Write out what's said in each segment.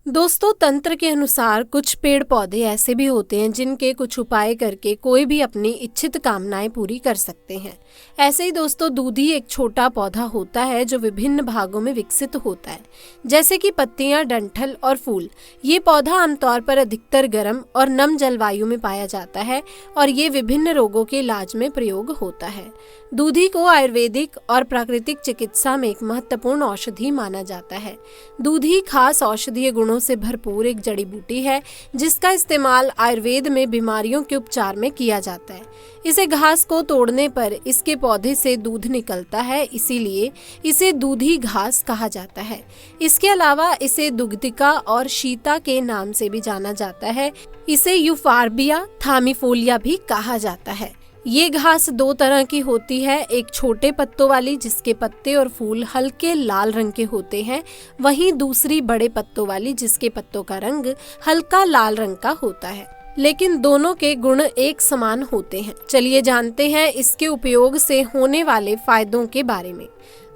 दोस्तों, तंत्र के अनुसार कुछ पेड़ पौधे ऐसे भी होते हैं जिनके कुछ उपाय करके कोई भी अपनी इच्छित कामनाएं पूरी कर सकते हैं। ऐसे ही दोस्तों, दूधी एक छोटा पौधा होता है जो विभिन्न भागों में विकसित होता है, जैसे कि पत्तियां, डंठल और फूल। ये पौधा आमतौर पर अधिकतर गर्म और नम जलवायु में पाया जाता है और ये विभिन्न रोगों के इलाज में प्रयोग होता है। दूधी को आयुर्वेदिक और प्राकृतिक चिकित्सा में एक महत्वपूर्ण औषधि माना जाता है। दूधी खास औषधीय गुणों से भरपूर एक जड़ी बूटी है जिसका इस्तेमाल आयुर्वेद में बीमारियों के उपचार में किया जाता है। इसे घास को तोड़ने पर इसके पौधे से दूध निकलता है, इसीलिए इसे दूधी घास कहा जाता है। इसके अलावा इसे दुग्धिका और शीता के नाम से भी जाना जाता है। इसे यूफार्बिया थामिफोलिया भी कहा जाता है। ये घास दो तरह की होती है, एक छोटे पत्तों वाली जिसके पत्ते और फूल हल्के लाल रंग के होते हैं, वहीं दूसरी बड़े पत्तों वाली जिसके पत्तों का रंग हल्का लाल रंग का होता है। लेकिन दोनों के गुण एक समान होते हैं। चलिए जानते हैं इसके उपयोग से होने वाले फायदों के बारे में।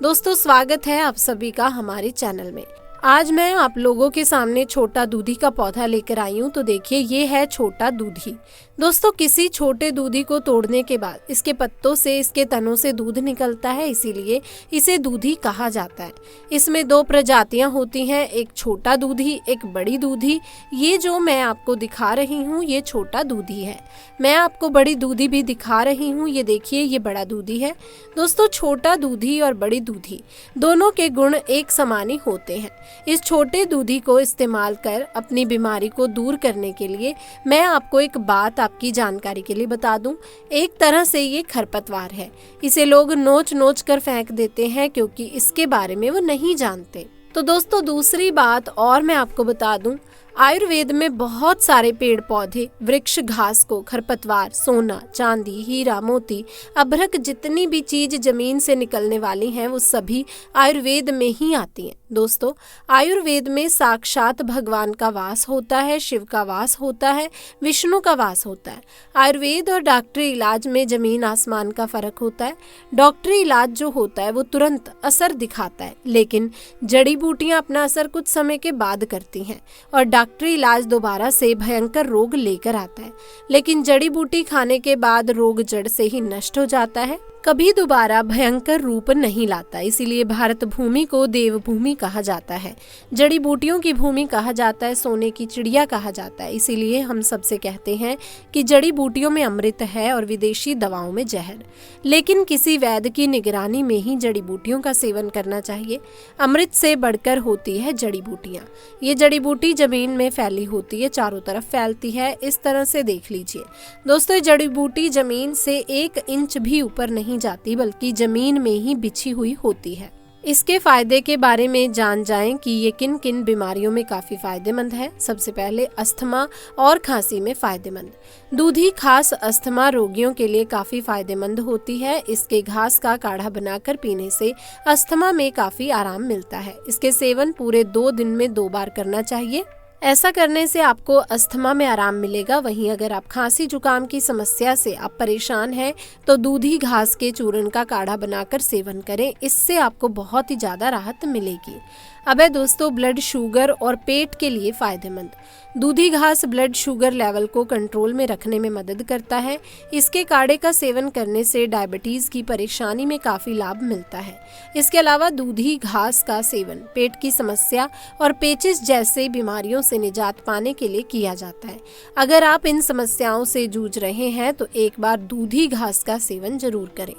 दोस्तों, स्वागत है आप सभी का हमारे चैनल में। आज मैं आप लोगों के सामने छोटा दूधी का पौधा लेकर आई हूँ। तो देखिए, ये है छोटा दूधी। दोस्तों, किसी छोटे दूधी को तोड़ने के बाद इसके पत्तों से, इसके तनों से दूध निकलता है, इसीलिए इसे दूधी कहा जाता है। इसमें दो प्रजातियां होती हैं, एक छोटा दूधी, एक बड़ी दूधी। ये जो मैं आपको दिखा रही हूँ ये छोटा दूधी है। मैं आपको बड़ी दूधी भी दिखा रही हूँ, ये देखिए ये बड़ा दूधी है। दोस्तों, छोटा दूधी और बड़ी दूधी दोनों के गुण एक समान ही होते हैं। इस छोटे दूधी को इस्तेमाल कर अपनी बीमारी को दूर करने के लिए मैं आपको एक बात आपकी जानकारी के लिए बता दूं। एक तरह से ये खरपतवार है। इसे लोग नोच नोच कर फेंक देते हैं क्योंकि इसके बारे में वो नहीं जानते। तो दोस्तों, दूसरी बात और मैं आपको बता दूं, आयुर्वेद में बहुत सारे पेड़ पौधे, वृक्ष, घास को खरपतवार, सोना, चांदी, हीरा, मोती, अभ्रक, जितनी भी चीज जमीन से निकलने वाली हैं वो सभी आयुर्वेद में ही आती हैं। दोस्तों, आयुर्वेद में साक्षात भगवान का वास होता है, शिव का वास होता है, विष्णु का वास होता है। आयुर्वेद और डॉक्टरी इलाज में जमीन आसमान का फर्क होता है। डॉक्टरी इलाज जो होता है वो तुरंत असर दिखाता है, लेकिन जड़ी बूटियां अपना असर कुछ समय के बाद करती हैं और डॉक्टरी इलाज दोबारा से भयंकर रोग लेकर आता है। लेकिन जड़ी बूटी खाने के बाद रोग जड़ से ही नष्ट हो जाता है, कभी दोबारा भयंकर रूप नहीं लाता। इसीलिए भारत भूमि को देवभूमि कहा जाता है, जड़ी बूटियों की भूमि कहा जाता है, सोने की चिड़िया कहा जाता है। इसीलिए हम सबसे कहते हैं कि जड़ी बूटियों में अमृत है और विदेशी दवाओं में जहर। लेकिन किसी वैद्य की निगरानी में ही जड़ी बूटियों का सेवन करना चाहिए। अमृत से बढ़कर होती है जड़ी बूटियां। ये जड़ी बूटी जमीन में फैली होती है, चारों तरफ फैलती है। इस तरह से देख लीजिए दोस्तों, ये जड़ी बूटी जमीन से 1 इंच भी ऊपर नहीं जाती, बल्कि जमीन में ही बिछी हुई होती है। इसके फायदे के बारे में जान जाएं कि ये किन किन बीमारियों में काफी फायदेमंद है। सबसे पहले अस्थमा और खांसी में फायदेमंद। दूधी खास अस्थमा रोगियों के लिए काफी फायदेमंद होती है। इसके घास का काढ़ा बनाकर पीने से अस्थमा में काफी आराम मिलता है। इसके सेवन पूरे 2 दिन में 2 बार करना चाहिए। ऐसा करने से आपको अस्थमा में आराम मिलेगा। वहीं अगर आप खांसी जुकाम की समस्या से आप परेशान हैं तो दूधी घास के चूर्ण का काढ़ा बनाकर सेवन करें, इससे आपको बहुत ही ज्यादा राहत मिलेगी। अब है दोस्तों, ब्लड शुगर और पेट के लिए फायदेमंद। दूधी घास ब्लड शुगर लेवल को कंट्रोल में रखने में मदद करता है। इसके काढ़े का सेवन करने से डायबिटीज की परेशानी में काफी लाभ मिलता है। इसके अलावा दूधी घास का सेवन पेट की समस्या और पेचिस जैसे बीमारियों से निजात पाने के लिए किया जाता है। अगर आप इन समस्याओं से जूझ रहे हैं तो एक बार दूधी घास का सेवन जरूर करें।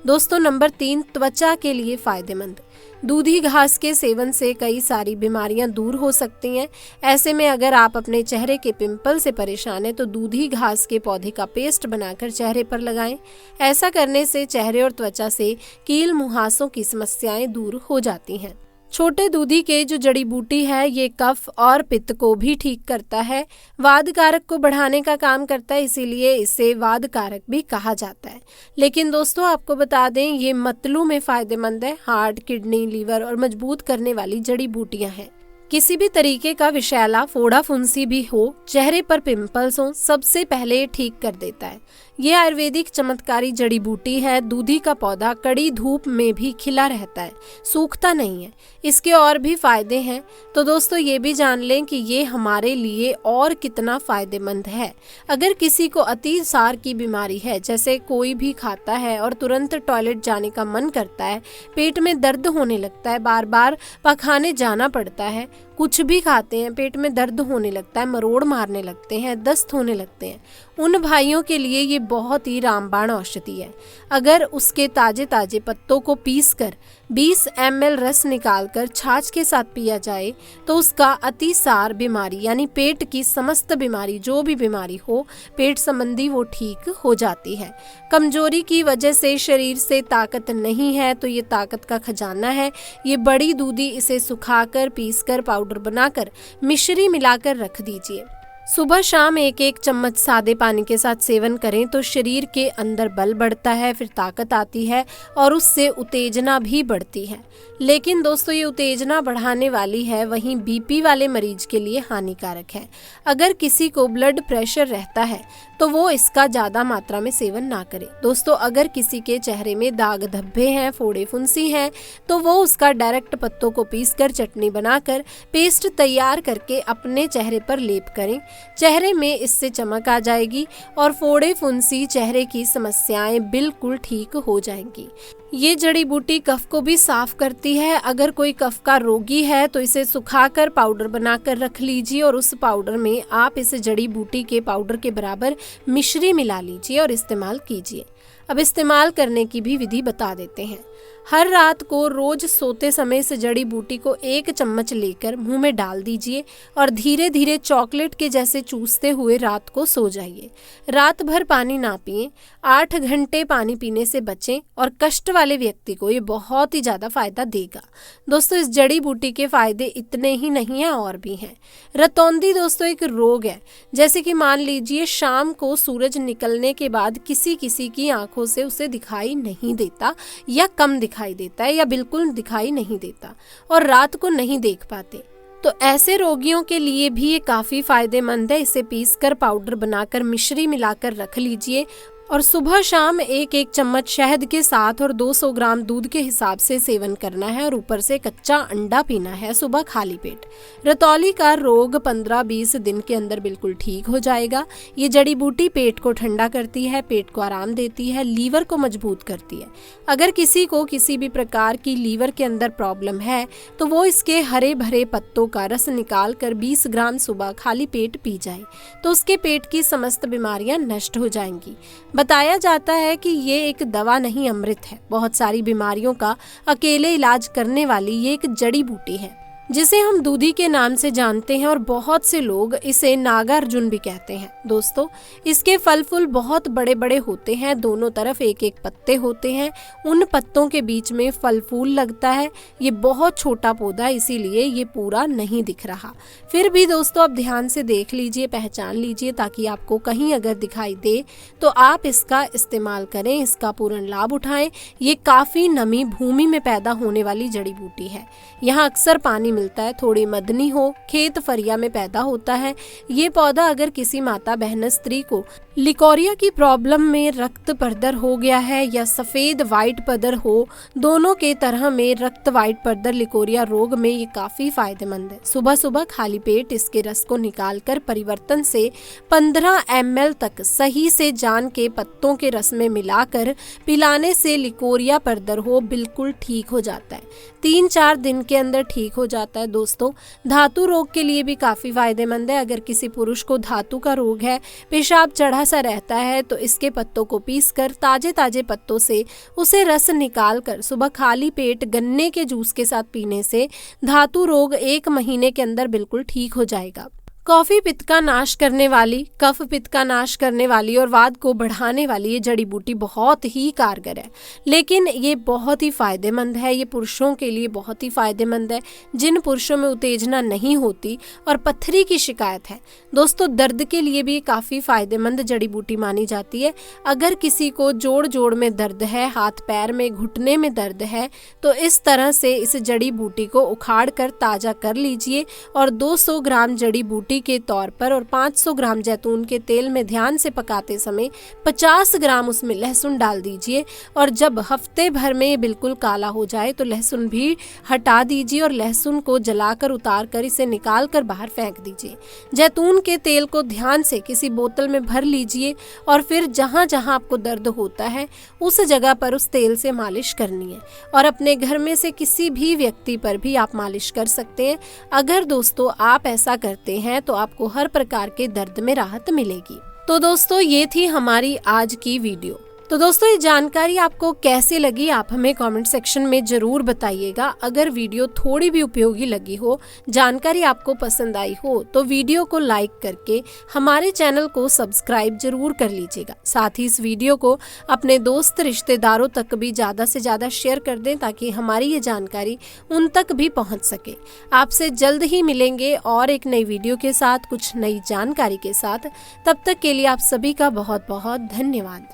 दोस्तों, नंबर 3, त्वचा के लिए फायदेमंद। दूधी घास के सेवन से कई सारी बीमारियां दूर हो सकती हैं। ऐसे में अगर आप अपने चेहरे के पिंपल से परेशान हैं तो दूधी घास के पौधे का पेस्ट बनाकर चेहरे पर लगाएं। ऐसा करने से चेहरे और त्वचा से कील मुहासों की समस्याएं दूर हो जाती हैं। छोटे दूधी के जो जड़ी बूटी है ये कफ और पित्त को भी ठीक करता है, वाद कारक को बढ़ाने का काम करता है, इसीलिए इसे वाद कारक भी कहा जाता है। लेकिन दोस्तों, आपको बता दें ये मतलू में फायदेमंद है। हार्ट, किडनी, लीवर और मजबूत करने वाली जड़ी बूटियां हैं। किसी भी तरीके का विषैला, फोड़ा, फुंसी भी हो, चेहरे पर पिंपल्स हो, सबसे पहले ठीक कर देता है। ये आयुर्वेदिक चमत्कारी जड़ी बूटी है। दूधी का पौधा कड़ी धूप में भी खिला रहता है, सूखता नहीं है। इसके और भी फायदे हैं, तो दोस्तों ये भी जान लें कि ये हमारे लिए और कितना फायदेमंद है। अगर किसी को अतिसार की बीमारी है, जैसे कोई भी खाता है और तुरंत टॉयलेट जाने का मन करता है, पेट में दर्द होने लगता है, बार बार पखाने जाना पड़ता है, कुछ भी खाते हैं पेट में दर्द होने लगता है, मरोड़ मारने लगते हैं, दस्त होने लगते हैं, उन भाइयों के लिए ये बहुत ही रामबाण औषधि है। अगर उसके ताजे ताजे पत्तों को पीसकर 20 ml रस निकालकर छाछ के साथ पिया जाए तो उसका अतिसार बीमारी यानी पेट की समस्त बीमारी, जो भी बीमारी हो पेट संबंधी, वो ठीक हो जाती है। कमजोरी की वजह से शरीर से ताकत नहीं है तो ये ताकत का खजाना है। ये बड़ी दूधी, इसे सुखाकर पीसकर पाउडर बनाकर मिश्री मिलाकर रख दीजिए। सुबह शाम एक एक चम्मच सादे पानी के साथ सेवन करें तो शरीर के अंदर बल बढ़ता है, फिर ताकत आती है और उससे उत्तेजना भी बढ़ती है। लेकिन दोस्तों ये उत्तेजना बढ़ाने वाली है, वहीं बीपी वाले मरीज के लिए हानिकारक है। अगर किसी को ब्लड प्रेशर रहता है तो वो इसका ज़्यादा मात्रा में सेवन ना करे। दोस्तों अगर किसी के चेहरे में दाग धब्बे हैं, फोड़े फुंसी हैं, तो वो उसका डायरेक्ट पत्तों को पीसकर चटनी बनाकर पेस्ट तैयार करके अपने चेहरे पर लेप करें। चेहरे में इससे चमक आ जाएगी और फोड़े फुंसी, चेहरे की समस्याएं बिल्कुल ठीक हो जाएंगी। ये जड़ी बूटी कफ को भी साफ करती है। अगर कोई कफ का रोगी है तो इसे सुखाकर पाउडर बनाकर रख लीजिए और उस पाउडर में आप इस जड़ी बूटी के पाउडर के बराबर मिश्री मिला लीजिए और इस्तेमाल कीजिए। अब इस्तेमाल करने की भी विधि बता देते हैं। हर रात को रोज सोते समय इस जड़ी बूटी को 1 चम्मच लेकर मुंह में डाल दीजिए और धीरे धीरे चॉकलेट के जैसे चूसते हुए रात को सो जाइए। रात भर पानी ना पिएं, 8 घंटे पानी पीने से बचें और कष्ट वाले व्यक्ति को ये बहुत ही ज़्यादा फायदा देगा। दोस्तों इस जड़ी बूटी के फायदे इतने ही नहीं हैं, और भी हैं। रतौंधी दोस्तों एक रोग है, जैसे कि मान लीजिए शाम को सूरज निकलने के बाद किसी किसी की आंखों से उसे दिखाई नहीं देता या कम दिखाई देता है या बिल्कुल दिखाई नहीं देता और रात को नहीं देख पाते, तो ऐसे रोगियों के लिए भी ये काफ़ी फायदेमंद है। इसे पीसकर पाउडर बनाकर मिश्री मिलाकर रख लीजिए और सुबह शाम 1-1 चम्मच शहद के साथ और 200 ग्राम दूध के हिसाब से सेवन करना है और ऊपर से कच्चा अंडा पीना है सुबह खाली पेट। रतौली का रोग 15-20 दिन के अंदर बिल्कुल ठीक हो जाएगा। ये जड़ी बूटी पेट को ठंडा करती है, पेट को आराम देती है, लीवर को मजबूत करती है। अगर किसी को किसी भी प्रकार की लीवर के अंदर प्रॉब्लम है तो वो इसके हरे भरे पत्तों का रस निकाल कर 20 ग्राम सुबह खाली पेट पी जाए तो उसके पेट की समस्त बीमारियां नष्ट हो जाएंगी। बताया जाता है कि ये एक दवा नहीं, अमृत है। बहुत सारी बीमारियों का अकेले इलाज करने वाली ये एक जड़ी बूटी है जिसे हम दूधी के नाम से जानते हैं और बहुत से लोग इसे नागार्जुन भी कहते हैं। दोस्तों इसके फल फूल बहुत बड़े बड़े होते हैं, दोनों तरफ 1-1 पत्ते होते हैं, उन पत्तों के बीच में फल फूल लगता है। ये बहुत छोटा पौधा इसीलिए ये पूरा नहीं दिख रहा। फिर भी दोस्तों आप ध्यान से देख लीजिए, पहचान लीजिए, ताकि आपको कहीं अगर दिखाई दे तो आप इसका इस्तेमाल करें, इसका पूर्ण लाभ उठाएं। ये काफ़ी नमी भूमि में पैदा होने वाली जड़ी बूटी है। यहाँ अक्सर पानी मिलता है, थोड़ी मदनी हो, खेत फरिया में पैदा होता है। ये पौधा अगर किसी माता बहन स्त्री को लिकोरिया की प्रॉब्लम में रक्त पर्दर हो गया है या सफेद वाइट पर्दर हो, दोनों के तरह में रक्त वाइट पर्दर लिकोरिया रोग में ये काफी फायदेमंद है। सुबह सुबह खाली पेट इसके रस को निकालकर परिवर्तन से 15 ml तक सही से जान के पत्तों के रस में मिलाकर पिलाने से लिकोरिया पर्दर हो बिल्कुल ठीक हो जाता है। 3-4 दिन के अंदर ठीक हो जाता है। दोस्तों धातु रोग के लिए भी काफी फायदेमंद है। अगर किसी पुरुष को धातु का रोग है, पेशाब चढ़ा सा रहता है, तो इसके पत्तों को पीसकर ताजे ताजे पत्तों से उसे रस निकालकर सुबह खाली पेट गन्ने के जूस के साथ पीने से धातु रोग 1 महीने के अंदर बिल्कुल ठीक हो जाएगा। कॉफी पित्त का नाश करने वाली, कफ पित्त का नाश करने वाली और वात को बढ़ाने वाली ये जड़ी बूटी बहुत ही कारगर है, लेकिन ये बहुत ही फायदेमंद है। ये पुरुषों के लिए बहुत ही फायदेमंद है जिन पुरुषों में उत्तेजना नहीं होती और पत्थरी की शिकायत है। दोस्तों दर्द के लिए भी काफ़ी फायदेमंद जड़ी बूटी मानी जाती है। अगर किसी को जोड़ जोड़ में दर्द है, हाथ पैर में, घुटने में दर्द है, तो इस तरह से इस जड़ी बूटी को उखाड़ कर ताज़ा कर लीजिए और 200 ग्राम जड़ी बूटी रोटी के तौर पर और 500 ग्राम जैतून के तेल में ध्यान से पकाते समय 50 ग्राम उसमें लहसुन डाल दीजिए और जब हफ्ते भर में ये बिल्कुल काला हो जाए तो लहसुन भी हटा दीजिए और लहसुन को जलाकर उतार कर इसे निकाल कर बाहर फेंक दीजिए। जैतून के तेल को ध्यान से किसी बोतल में भर लीजिए और फिर जहाँ जहाँ आपको दर्द होता है उस जगह पर उस तेल से मालिश करनी है और अपने घर में से किसी भी व्यक्ति पर भी आप मालिश कर सकते हैं। अगर दोस्तों आप ऐसा करते हैं तो आपको हर प्रकार के दर्द में राहत मिलेगी। तो दोस्तों ये थी हमारी आज की वीडियो। तो दोस्तों ये जानकारी आपको कैसी लगी आप हमें कमेंट सेक्शन में जरूर बताइएगा। अगर वीडियो थोड़ी भी उपयोगी लगी हो, जानकारी आपको पसंद आई हो तो वीडियो को लाइक करके हमारे चैनल को सब्सक्राइब जरूर कर लीजिएगा। साथ ही इस वीडियो को अपने दोस्त रिश्तेदारों तक भी ज़्यादा से ज़्यादा शेयर कर दें ताकि हमारी ये जानकारी उन तक भी पहुँच सके। आपसे जल्द ही मिलेंगे और एक नई वीडियो के साथ, कुछ नई जानकारी के साथ। तब तक के लिए आप सभी का बहुत बहुत धन्यवाद।